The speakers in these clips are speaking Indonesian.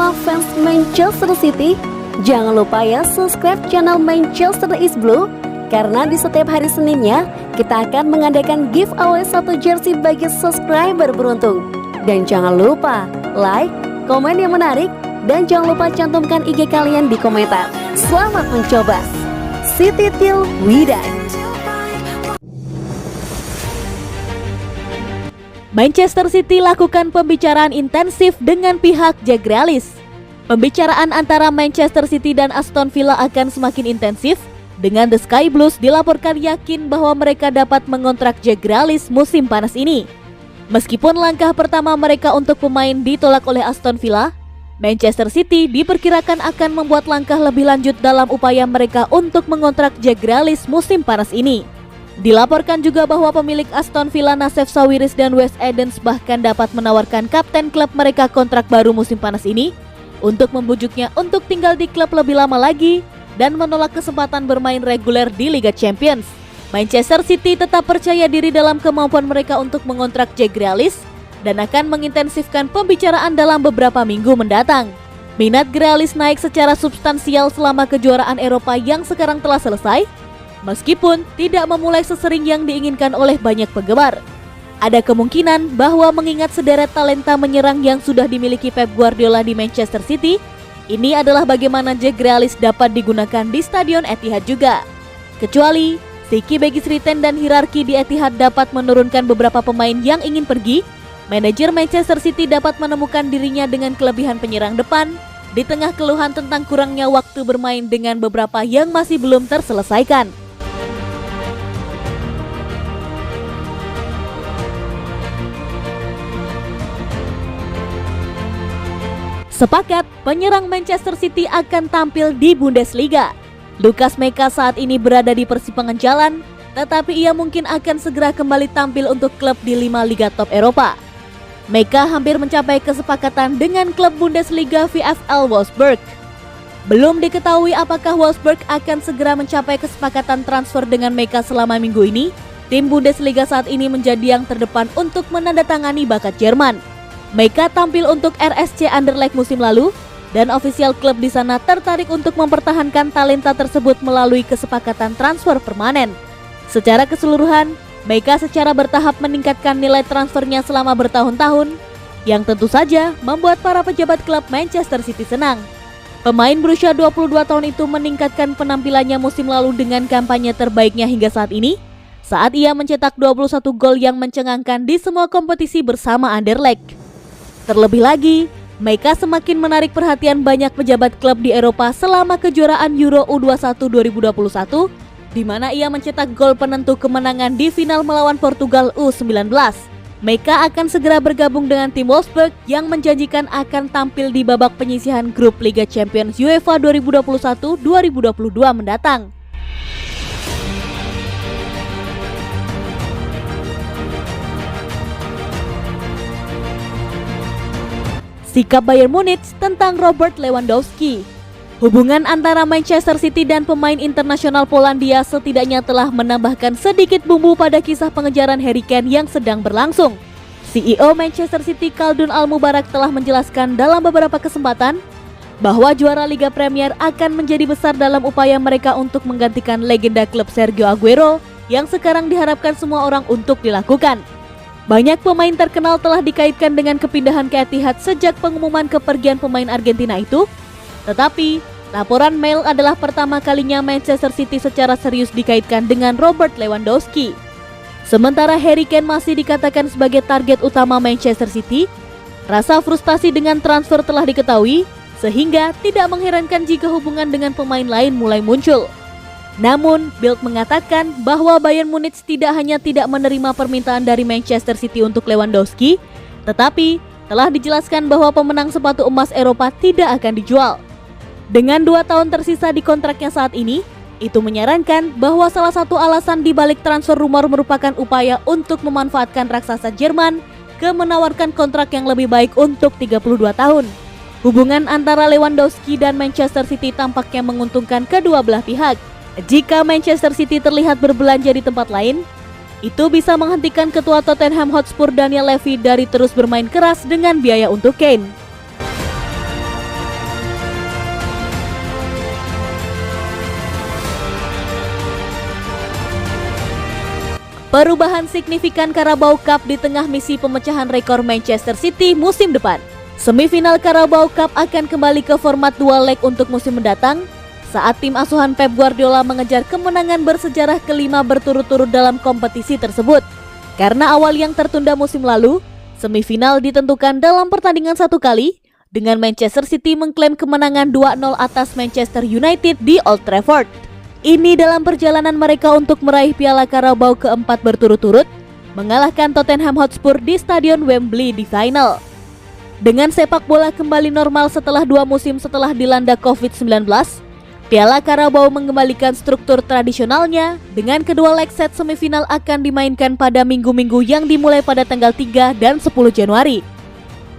semua fans Manchester City, jangan lupa ya subscribe channel Manchester is Blue, karena di setiap hari Seninnya kita akan mengadakan giveaway 1 jersey bagi subscriber beruntung. Dan jangan lupa like, komen yang menarik, dan jangan lupa cantumkan IG kalian di komentar. Selamat mencoba. City till we die. Manchester City lakukan pembicaraan intensif dengan pihak Jack Grealish. Pembicaraan antara Manchester City dan Aston Villa akan semakin intensif dengan The Sky Blues dilaporkan yakin bahwa mereka dapat mengontrak Jack Grealish musim panas ini. Meskipun langkah pertama mereka untuk pemain ditolak oleh Aston Villa, Manchester City diperkirakan akan membuat langkah lebih lanjut dalam upaya mereka untuk mengontrak Jack Grealish musim panas ini. Dilaporkan juga bahwa pemilik Aston Villa Nassef Sawiris dan Wes Edens bahkan dapat menawarkan kapten klub mereka kontrak baru musim panas ini untuk membujuknya untuk tinggal di klub lebih lama lagi dan menolak kesempatan bermain reguler di Liga Champions. Manchester City tetap percaya diri dalam kemampuan mereka untuk mengontrak Jack Grealish dan akan mengintensifkan pembicaraan dalam beberapa minggu mendatang. Minat Grealish naik secara substansial selama kejuaraan Eropa yang sekarang telah selesai, meskipun tidak memulai sesering yang diinginkan oleh banyak penggemar. Ada kemungkinan bahwa mengingat sederet talenta menyerang yang sudah dimiliki Pep Guardiola di Manchester City, ini adalah bagaimana Jack Grealish dapat digunakan di Stadion Etihad juga. Kecuali Siki Begis Riten dan hierarki di Etihad dapat menurunkan beberapa pemain yang ingin pergi, manajer Manchester City dapat menemukan dirinya dengan kelebihan penyerang depan di tengah keluhan tentang kurangnya waktu bermain dengan beberapa yang masih belum terselesaikan. Sepakat, penyerang Manchester City akan tampil di Bundesliga. Lucas Meika saat ini berada di persimpangan jalan, tetapi ia mungkin akan segera kembali tampil untuk klub di 5 liga top Eropa. Meika hampir mencapai kesepakatan dengan klub Bundesliga VfL Wolfsburg. Belum diketahui apakah Wolfsburg akan segera mencapai kesepakatan transfer dengan Meika selama minggu ini. Tim Bundesliga saat ini menjadi yang terdepan untuk menandatangani bakat Jerman. Meika tampil untuk RSC Anderlecht musim lalu dan ofisial klub di sana tertarik untuk mempertahankan talenta tersebut melalui kesepakatan transfer permanen. Secara keseluruhan, Meika secara bertahap meningkatkan nilai transfernya selama bertahun-tahun, yang tentu saja membuat para pejabat klub Manchester City senang. Pemain berusia 22 tahun itu meningkatkan penampilannya musim lalu dengan kampanye terbaiknya hingga saat ini, saat ia mencetak 21 gol yang mencengangkan di semua kompetisi bersama Anderlecht. Terlebih lagi, Meika semakin menarik perhatian banyak pejabat klub di Eropa selama kejuaraan Euro U21 2021, di mana ia mencetak gol penentu kemenangan di final melawan Portugal U19. Meika akan segera bergabung dengan tim Wolfsburg yang menjanjikan akan tampil di babak penyisihan grup Liga Champions UEFA 2021-2022 mendatang. Sikap Bayern Munich tentang Robert Lewandowski. Hubungan antara Manchester City dan pemain internasional Polandia setidaknya telah menambahkan sedikit bumbu pada kisah pengejaran Harry Kane yang sedang berlangsung. CEO Manchester City Khaldun Al-Mubarak telah menjelaskan dalam beberapa kesempatan bahwa juara Liga Premier akan menjadi besar dalam upaya mereka untuk menggantikan legenda klub Sergio Aguero yang sekarang diharapkan semua orang untuk dilakukan. Banyak pemain terkenal telah dikaitkan dengan kepindahan ke Etihad sejak pengumuman kepergian pemain Argentina itu. Tetapi, laporan Mail adalah pertama kalinya Manchester City secara serius dikaitkan dengan Robert Lewandowski. Sementara Harry Kane masih dikatakan sebagai target utama Manchester City, rasa frustasi dengan transfer telah diketahui, sehingga tidak mengherankan jika hubungan dengan pemain lain mulai muncul. Namun, Bild mengatakan bahwa Bayern Munich tidak hanya tidak menerima permintaan dari Manchester City untuk Lewandowski, tetapi telah dijelaskan bahwa pemenang sepatu emas Eropa tidak akan dijual. Dengan 2 tahun tersisa di kontraknya saat ini, itu menyarankan bahwa salah satu alasan di balik transfer rumor merupakan upaya untuk memanfaatkan raksasa Jerman ke menawarkan kontrak yang lebih baik untuk 32 tahun. Hubungan antara Lewandowski dan Manchester City tampaknya menguntungkan kedua belah pihak. Jika Manchester City terlihat berbelanja di tempat lain, itu bisa menghentikan ketua Tottenham Hotspur Daniel Levy dari terus bermain keras dengan biaya untuk Kane. perubahan signifikan Carabao Cup di tengah misi pemecahan rekor Manchester City musim depan. Semifinal Carabao Cup akan kembali ke format dual leg untuk musim mendatang saat tim asuhan Pep Guardiola mengejar kemenangan bersejarah kelima berturut-turut dalam kompetisi tersebut. Karena awal yang tertunda musim lalu, semifinal ditentukan dalam pertandingan satu kali dengan Manchester City mengklaim kemenangan 2-0 atas Manchester United di Old Trafford. Ini dalam perjalanan mereka untuk meraih Piala Carabao keempat berturut-turut, mengalahkan Tottenham Hotspur di Stadion Wembley di final. Dengan sepak bola kembali normal setelah 2 musim setelah dilanda COVID-19, Piala Carabao mengembalikan struktur tradisionalnya dengan kedua leg set semifinal akan dimainkan pada minggu-minggu yang dimulai pada tanggal 3 dan 10 Januari.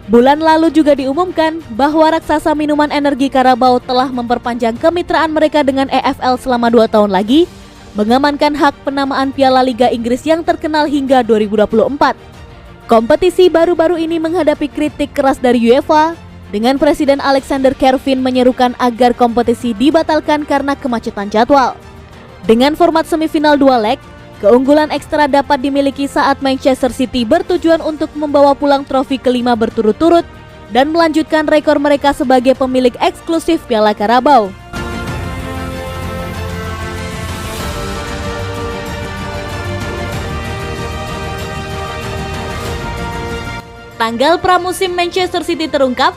Bulan lalu juga diumumkan bahwa raksasa minuman energi Carabao telah memperpanjang kemitraan mereka dengan EFL selama 2 tahun lagi, mengamankan hak penamaan Piala Liga Inggris yang terkenal hingga 2024. Kompetisi baru-baru ini menghadapi kritik keras dari UEFA, dengan Presiden Alexander Kervin menyerukan agar kompetisi dibatalkan karena kemacetan jadwal. Dengan format semifinal 2 leg, keunggulan ekstra dapat dimiliki saat Manchester City bertujuan untuk membawa pulang trofi kelima berturut-turut dan melanjutkan rekor mereka sebagai pemilik eksklusif Piala Carabao. Tanggal pramusim Manchester City terungkap,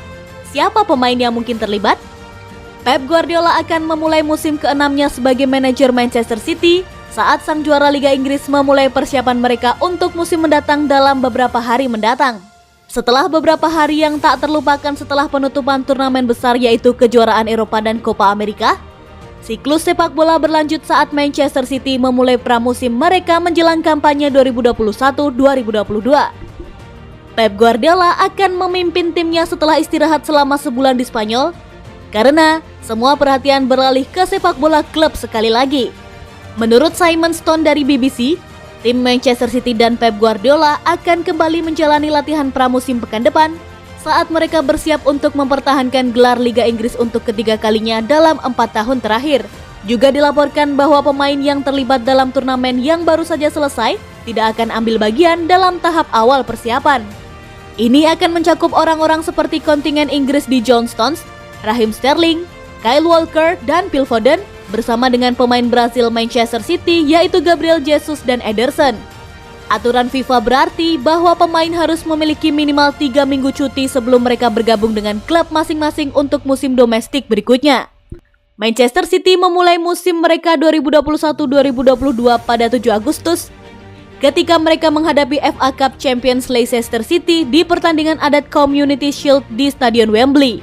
siapa pemain yang mungkin terlibat? Pep Guardiola akan memulai musim ke-6-nya sebagai manajer Manchester City saat sang juara Liga Inggris memulai persiapan mereka untuk musim mendatang dalam beberapa hari mendatang. Setelah beberapa hari yang tak terlupakan setelah penutupan turnamen besar yaitu kejuaraan Eropa dan Copa America, siklus sepak bola berlanjut saat Manchester City memulai pramusim mereka menjelang kampanye 2021-2022. Pep Guardiola akan memimpin timnya setelah istirahat selama sebulan di Spanyol, karena semua perhatian beralih ke sepak bola klub sekali lagi. Menurut Simon Stone dari BBC, tim Manchester City dan Pep Guardiola akan kembali menjalani latihan pramusim pekan depan saat mereka bersiap untuk mempertahankan gelar Liga Inggris untuk ketiga kalinya dalam 4 tahun terakhir. Juga dilaporkan bahwa pemain yang terlibat dalam turnamen yang baru saja selesai tidak akan ambil bagian dalam tahap awal persiapan. Ini akan mencakup orang-orang seperti kontingen Inggris di John Stones, Raheem Sterling, Kyle Walker, dan Phil Foden, bersama dengan pemain Brasil Manchester City yaitu Gabriel Jesus dan Ederson. Aturan FIFA berarti bahwa pemain harus memiliki minimal 3 minggu cuti sebelum mereka bergabung dengan klub masing-masing untuk musim domestik berikutnya. Manchester City memulai musim mereka 2021-2022 pada 7 Agustus ketika mereka menghadapi FA Cup Champions Leicester City di pertandingan adat Community Shield di Stadion Wembley.